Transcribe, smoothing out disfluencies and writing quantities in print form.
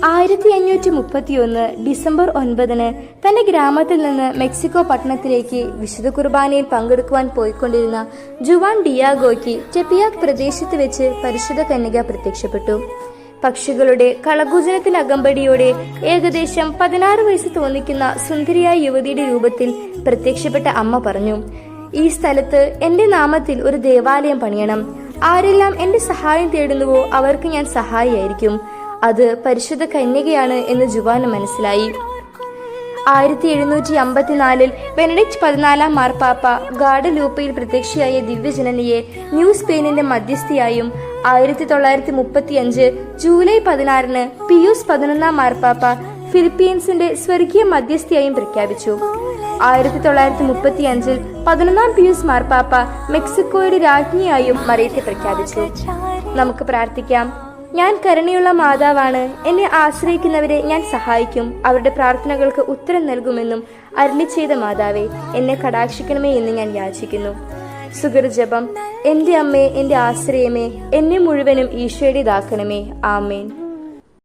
1531 December 9 തന്റെ ഗ്രാമത്തിൽ നിന്ന് മെക്സിക്കോ പട്ടണത്തിലേക്ക് വിശുദ്ധ കുർബാനയിൽ പങ്കെടുക്കുവാൻ പോയിക്കൊണ്ടിരുന്ന ജുവാൻ ഡിയാഗോയ്ക്ക് ടെപ്പിയാക് പ്രദേശത്ത് വെച്ച് പരിശുദ്ധ കന്യക പ്രത്യക്ഷപ്പെട്ടു. പക്ഷികളുടെ കളകൂജനത്തിന്റെ അകമ്പടിയോടെ ഏകദേശം 16 വയസ്സ് തോന്നിക്കുന്ന സുന്ദരിയായ യുവതിയുടെ രൂപത്തിൽ പ്രത്യക്ഷപ്പെട്ട അമ്മ പറഞ്ഞു, ഈ സ്ഥലത്ത് എന്റെ നാമത്തിൽ ഒരു ദേവാലയം പണിയണം. ആരെല്ലാം എന്റെ സഹായം തേടുന്നുവോ അവർക്ക് ഞാൻ സഹായിയായിരിക്കും. അത് പരിശുദ്ധ കന്യകയാണ് എന്ന് ജുവാന് മനസ്സിലായി. 1754 ബെനഡിക്ട് 14 മാർപ്പാപ്പ ഗാഡലൂപ്പയിൽ പ്രത്യക്ഷയായ ദിവ്യജനനിയെ ന്യൂ സ്പെയിനിന്റെ മധ്യസ്ഥയായും 1935 ജൂലൈ 16 പിയൂസ് 11 മാർപ്പാപ്പ ഫിലിപ്പീൻസിന്റെ സ്വർഗീയ മധ്യസ്ഥയായും പ്രഖ്യാപിച്ചു. 1935 11 പിയൂസ് മാർപ്പാപ്പ മെക്സിക്കോയുടെ രാജ്ഞിയായും മറിയത്തെ പ്രഖ്യാപിച്ചു. നമുക്ക് പ്രാർത്ഥിക്കാം. ഞാൻ കരുണയുള്ള മാതാവാണ്. എന്നെ ആശ്രയിക്കുന്നവരെ ഞാൻ സഹായിക്കും. അവരുടെ പ്രാർത്ഥനകൾക്ക് ഉത്തരം നൽകുമെന്നും അരുളി ചെയ്ത മാതാവേ, എന്നെ കടാക്ഷിക്കണമേ എന്ന് ഞാൻ യാചിക്കുന്നു. സുഗർജപം. എന്റെ അമ്മേ, എന്റെ ആശ്രയമേ, എന്നെ മുഴുവനും ഈശോയുടേതാക്കണമേ. ആമേൻ.